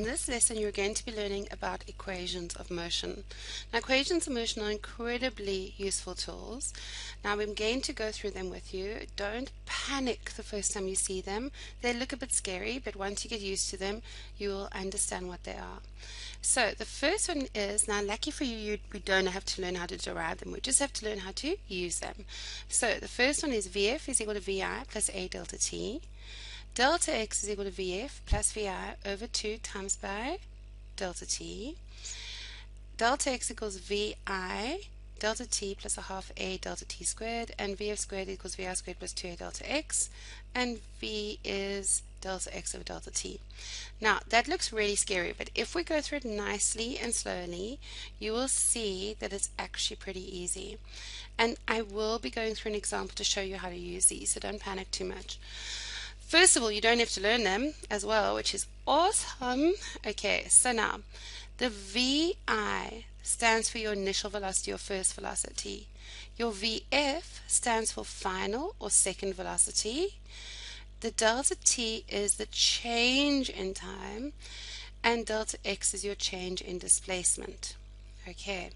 In this lesson, you're going to be learning about equations of motion. Now, equations of motion are incredibly useful tools. Now, I'm going to go through them with you. Don't panic the first time you see them. They look a bit scary, but once you get used to them, you will understand what they are. So, the first one is, now lucky for you, we don't have to learn how to derive them. We just have to learn how to use them. So, the first one is Vf is equal to Vi plus A delta t. Delta x is equal to Vf plus Vi over 2 times by delta t. Delta x equals Vi delta t plus a half A delta t squared, and Vf squared equals Vi squared plus 2A delta x, and V is delta x over delta t. Now, that looks really scary, but if we go through it nicely and slowly, you will see that it's actually pretty easy. And I will be going through an example to show you how to use these, so don't panic too much. First of all, you don't have to learn them as well, which is awesome. Okay, so now, the VI stands for your initial velocity or first velocity. Your VF stands for final or second velocity. The delta t is the change in time, and delta x is your change in displacement. Okay,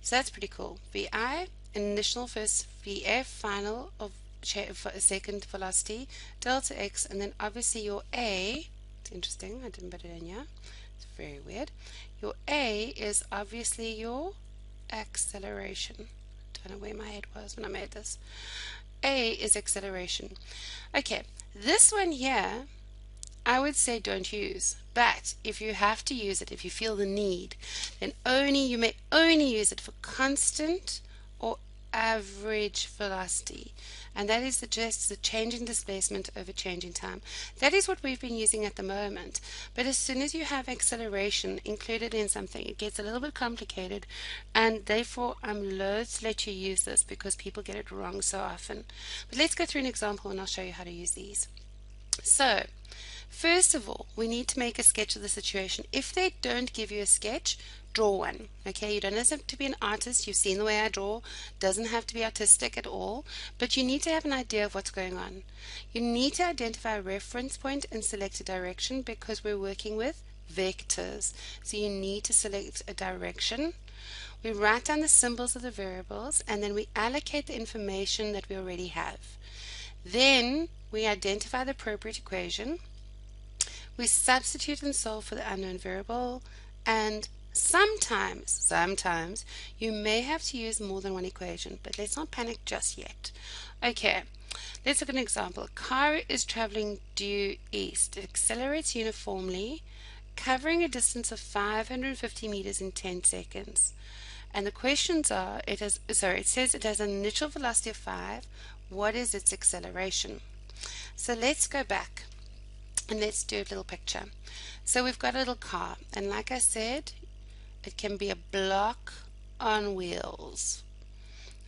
so that's pretty cool. VI, initial, first, VF, final of second velocity, delta x, and then obviously your A, it's interesting, I didn't put it in here, it's very weird. Your A is obviously your acceleration. Don't know where my head was when I made this. A is acceleration. Okay, this one here, I would say don't use, but if you have to use it, if you feel the need, then you may only use it for constant or average velocity, and that is just the change in displacement over change in time. That is what we've been using at the moment, but as soon as you have acceleration included in something, it gets a little bit complicated, and therefore I'm loath to let you use this because people get it wrong so often. But let's go through an example and I'll show you how to use these. So first of all, we need to make a sketch of the situation. If they don't give you a sketch, draw one. Okay, you don't have to be an artist. You've seen the way I draw. Doesn't have to be artistic at all, but you need to have an idea of what's going on. You need to identify a reference point and select a direction because we're working with vectors. So you need to select a direction. We write down the symbols of the variables, and then we allocate the information that we already have. Then we identify the appropriate equation. We substitute and solve for the unknown variable, and sometimes you may have to use more than one equation, but let's not panic just yet. Okay, let's look at an example. A car is traveling due east. It accelerates uniformly, covering a distance of 550 meters in 10 seconds. And the questions are, it says it has an initial velocity of 5. What is its acceleration? So let's go back and let's do a little picture. So we've got a little car, and like I said, it can be a block on wheels.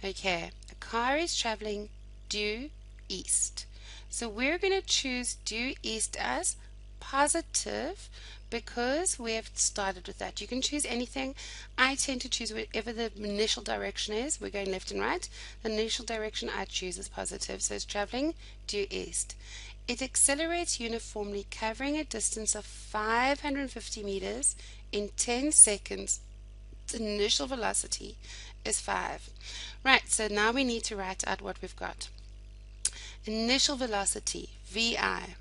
Okay, a car is traveling due east. So we're going to choose due east as positive because we have started with that. You can choose anything. I tend to choose whatever the initial direction is. We're going left and right. The initial direction I choose is positive, so it's traveling due east. It accelerates uniformly, covering a distance of 550 meters in 10 seconds. The initial velocity is 5. Right, so now we need to write out what we've got. Initial velocity, VI,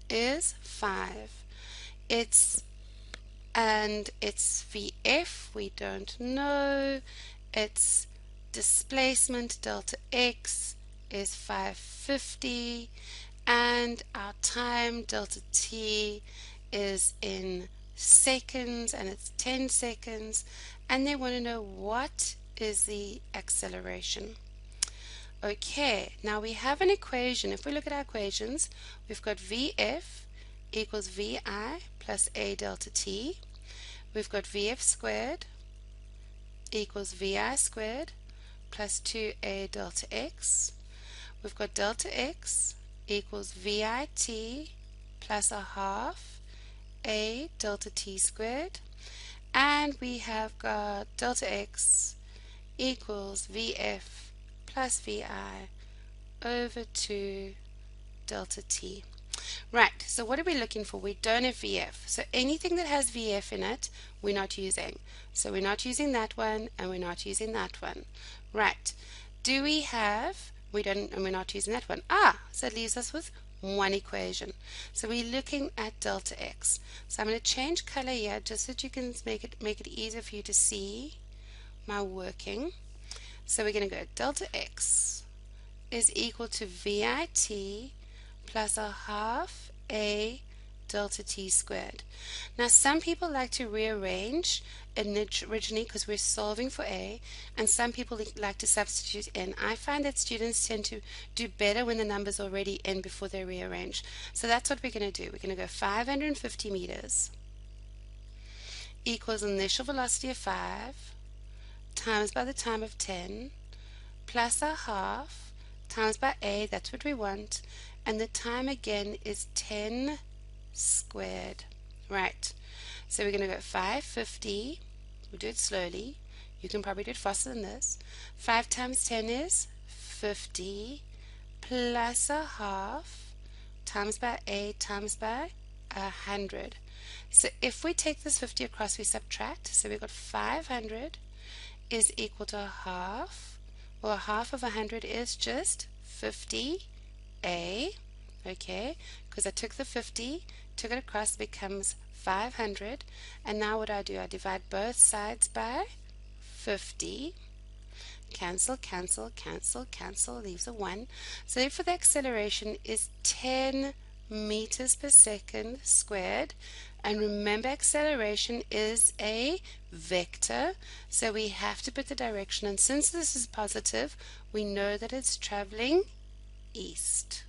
is 5. It's VF, we don't know. Its displacement, delta x, is 550. And our time, delta t, is in seconds, and it's 10 seconds. And they want to know what is the acceleration. Okay, now we have an equation. If we look at our equations, we've got VF equals Vi plus A delta t. We've got Vf squared equals Vi squared plus 2A delta x. We've got delta x equals VIT plus a half A delta t squared, and we have got delta x equals VF plus Vi over 2 delta t. Right, so what are we looking for? We don't have VF. So anything that has VF in it, we're not using. So we're not using that one, and we're not using that one. Right. Do we have, we don't, and we're not using that one. So it leaves us with one equation. So we're looking at delta x. So I'm going to change color here just so that you can make it easier for you to see my working. So we're going to go delta x is equal to VIT plus a half a delta t squared. Now some people like to rearrange originally because we're solving for a, and some people like to substitute in. I find that students tend to do better when the number's already in before they rearrange. So that's what we're going to do. We're going to go 550 meters equals initial velocity of 5 times by the time of 10 plus a half times by a, that's what we want, and the time again is 10 squared. Right, so we're going to go 550, we'll do it slowly, you can probably do it faster than this. 5 times 10 is 50 plus a half times by a times by 100. So if we take this 50 across, we subtract, so we've got 500 is equal to a half. Well, a half of 100 is just 50a, okay, because I took the 50, took it across, it becomes 500, and now what do? I divide both sides by 50, cancel, cancel, cancel, cancel, leaves a 1. So therefore the acceleration is 10 meters per second squared, and remember acceleration is a vector, so we have to put the direction, and since this is positive we know that it's traveling east.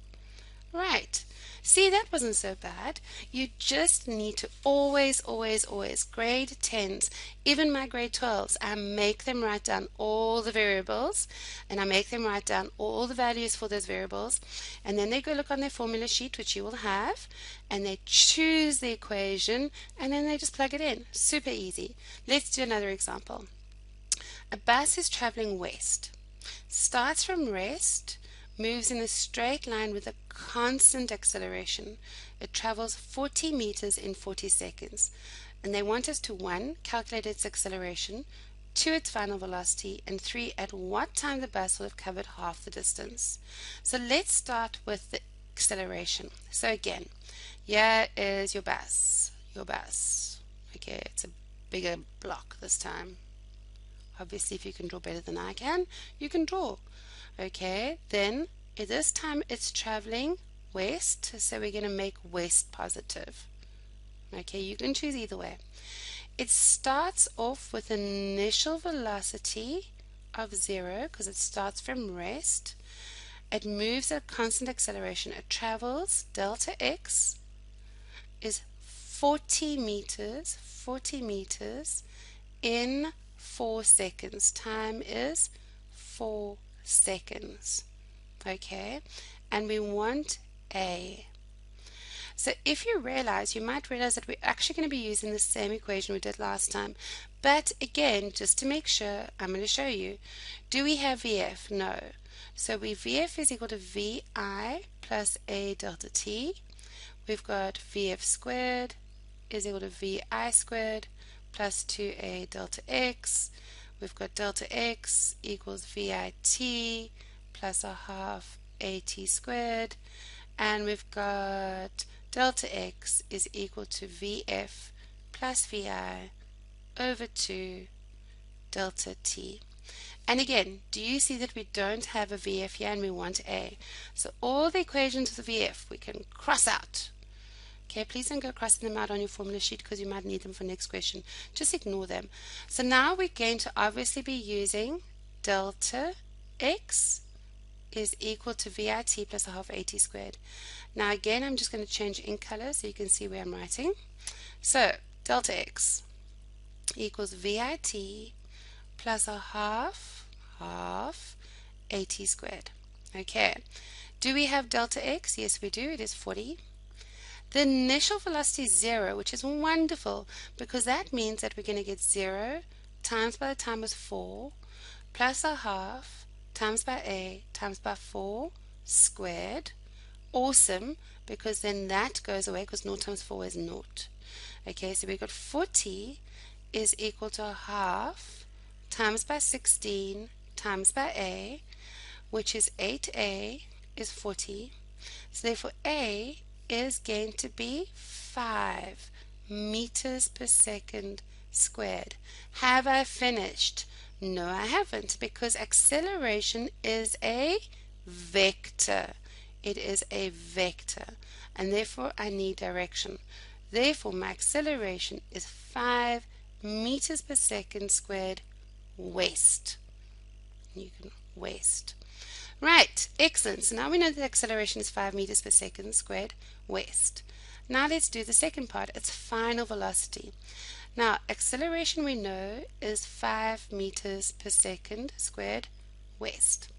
Right, see, that wasn't so bad. You just need to always grade 10s, even my grade 12s, I make them write down all the variables, and I make them write down all the values for those variables, and then they go look on their formula sheet, which you will have, and they choose the equation, and then they just plug it in. Super easy. Let's do another example. A bus is traveling west, starts from rest, moves in a straight line with a constant acceleration. It travels 40 meters in 40 seconds. And they want us to 1. Calculate its acceleration, 2. Its final velocity, and 3. At what time the bus will have covered half the distance. So let's start with the acceleration. So again, here is your bus. Okay, it's a bigger block this time. Obviously, if you can draw better than I can, you can draw. Okay, then this time it's traveling west, so we're going to make west positive. Okay, you can choose either way. It starts off with an initial velocity of 0 because it starts from rest. It moves at a constant acceleration. It travels, delta x is 40 meters in 4 seconds. Time is 4 seconds. Okay, and we want a. So if you realize, you might realize that we're actually going to be using the same equation we did last time. But again, just to make sure, I'm going to show you. Do we have VF? No. So VF is equal to VI plus A delta T. We've got VF squared is equal to VI squared plus 2A delta X. We've got delta X equals VIT plus a half AT squared. And we've got delta X is equal to VF plus VI over 2 delta T. And again, do you see that we don't have a VF here and we want A? So all the equations of the VF we can cross out. Okay, please don't go crossing them out on your formula sheet because you might need them for next question. Just ignore them. So now we're going to obviously be using delta X is equal to VIT plus a half AT squared. Now again, I'm just going to change in color so you can see where I'm writing. So delta X equals VIT plus a half AT squared. Okay, do we have delta X? Yes, we do. It is 40. The initial velocity is 0, which is wonderful because that means that we're going to get 0 times by the time is 4 plus a half times by A times by 4 squared. Awesome, because then that goes away because 0 times 4 is 0. Okay, so we got 40 is equal to half times by 16 times by A, which is 8A is 40. So therefore A is going to be 5 meters per second squared. Have I finished? No, I haven't, because acceleration is a vector. It is a vector, and therefore I need direction. Therefore my acceleration is 5 meters per second squared west. You can west. Right, excellent. So now we know that acceleration is 5 meters per second squared west. Now let's do the second part. It's final velocity. Now acceleration we know is 5 meters per second squared west.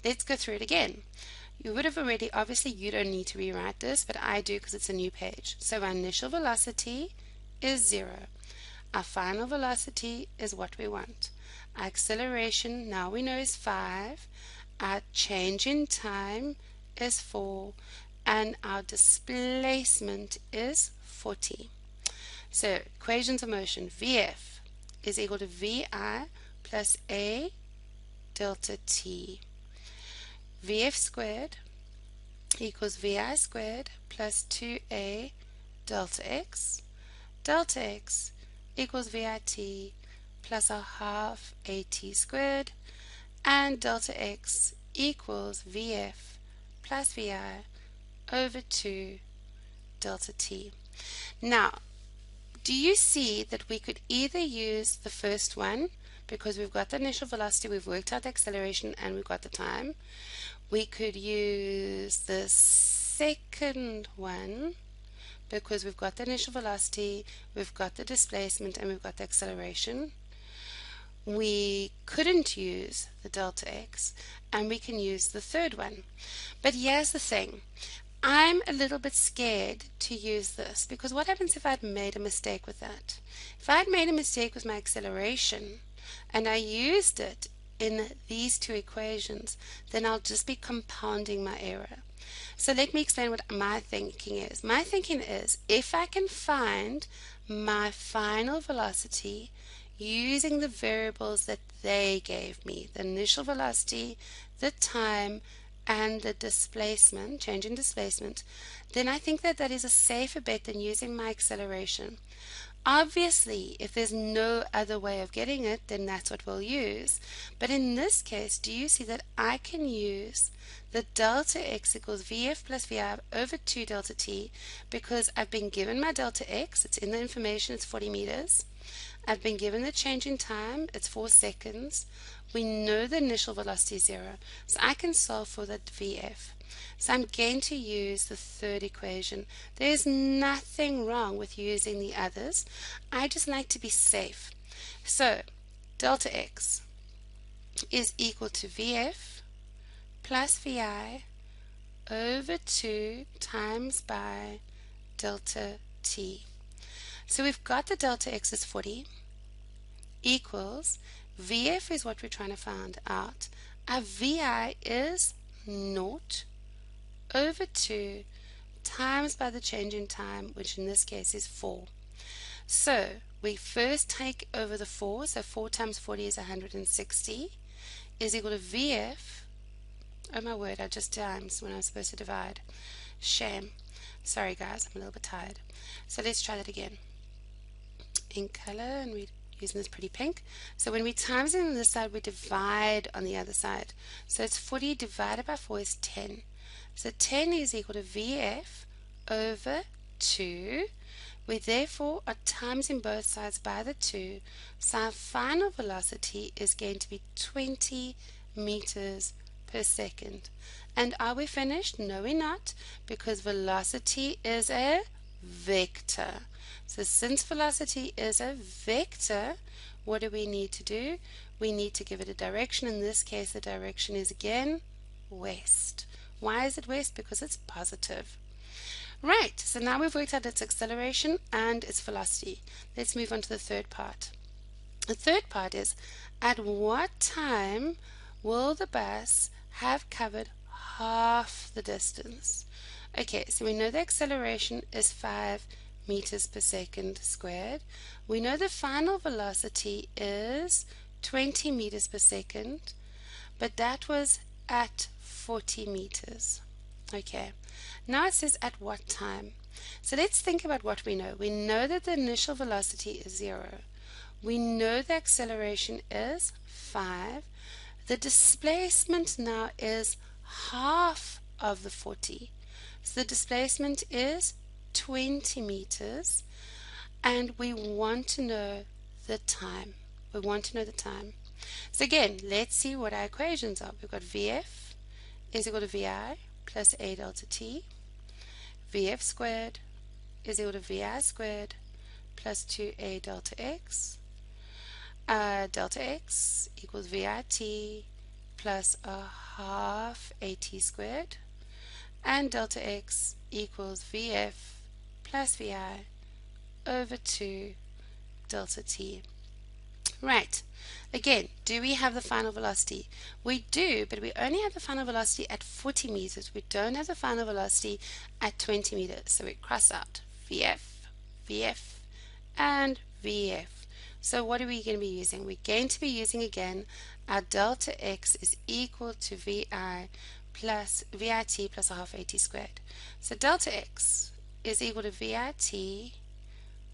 Let's go through it again. You would have already, obviously you don't need to rewrite this, but I do because it's a new page. So our initial velocity is 0. Our final velocity is what we want. Our acceleration now we know is 5. Our change in time is 4. And our displacement is 40. So equations of motion, VF is equal to VI plus A delta T. VF squared equals VI squared plus 2A delta X. Delta X equals VIT plus a half AT squared. And delta X equals VF plus VI over 2 delta T. Now, do you see that we could either use the first one, because we've got the initial velocity, we've worked out the acceleration, and we've got the time. We could use the second one, because we've got the initial velocity, we've got the displacement, and we've got the acceleration. We couldn't use the delta X, and we can use the third one. But here's the thing. I'm a little bit scared to use this, because what happens if I'd made a mistake with that? If I'd made a mistake with my acceleration and I used it in these two equations, then I'll just be compounding my error. So let me explain what my thinking is. My thinking is, if I can find my final velocity using the variables that they gave me, the initial velocity, the time, and the displacement, change in displacement, then I think that that is a safer bet than using my acceleration. Obviously, if there's no other way of getting it, then that's what we'll use. But in this case, do you see that I can use the delta X equals VF plus VI over 2 delta T, because I've been given my delta X, it's in the information, it's 40 meters. I've been given the change in time, it's 4 seconds. We know the initial velocity is 0, so I can solve for the VF. So I'm going to use the third equation. There's nothing wrong with using the others. I just like to be safe. So delta X is equal to VF plus VI over 2 times by delta T. So we've got the delta X is 40 equals VF is what we're trying to find out. Our VI is 0 over 2 times by the change in time, which in this case is 4. So we first take over the 4, so 4 times 40 is 160, is equal to VF, oh my word, I just times when I was supposed to divide. Shame. Sorry guys, I'm a little bit tired. So let's try that again. In color, and we're using this pretty pink. So when we times it on this side, we divide on the other side. So it's 40 divided by 4 is 10. So 10 is equal to VF over 2. We therefore are timesing both sides by the 2. So our final velocity is going to be 20 meters per second. And are we finished? No, we're not, because velocity is a vector. So since velocity is a vector, what do we need to do? We need to give it a direction. In this case, the direction is again west. Why is it west? Because it's positive. Right, so now we've worked out its acceleration and its velocity. Let's move on to the third part. The third part is, at what time will the bus have covered half the distance? Okay, so we know the acceleration is 5 meters per second squared. We know the final velocity is 20 meters per second, but that was at 40 meters. Okay, now it says at what time. So let's think about what we know. We know that the initial velocity is 0. We know the acceleration is 5. The displacement now is half of the 40. So the displacement is 20 meters, and we want to know the time. We want to know the time. So again, let's see what our equations are. We've got VF is equal to VI plus A delta T. VF squared is equal to VI squared plus 2A delta X. Delta X equals VIT plus a half AT squared. And delta X equals VF plus VI over 2 delta T. Right. Again, do we have the final velocity? We do, but we only have the final velocity at 40 meters. We don't have the final velocity at 20 meters. So we cross out VF, VF, and VF. So what are we going to be using? We're going to be using again our delta X is equal to VI plus VIT plus a half AT squared. So delta X is equal to VIT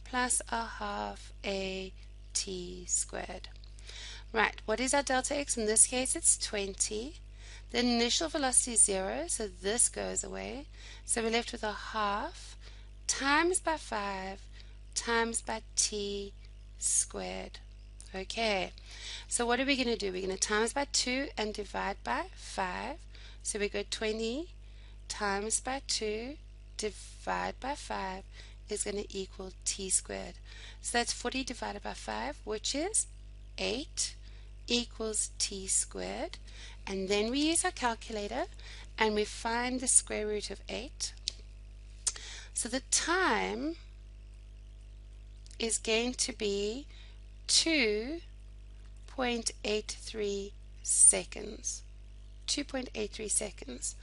plus a half AT squared. Right, what is our delta X? In this case it's 20. The initial velocity is 0, so this goes away. So we're left with a half times by 5 times by T squared. Okay, so what are we going to do? We're going to times by 2 and divide by 5. So we go 20 times by 2 divide by 5 is going to equal T squared. So that's 40 divided by 5, which is 8, equals T squared. And then we use our calculator and we find the square root of 8. So the time is going to be 2.83 seconds. 2.83 seconds.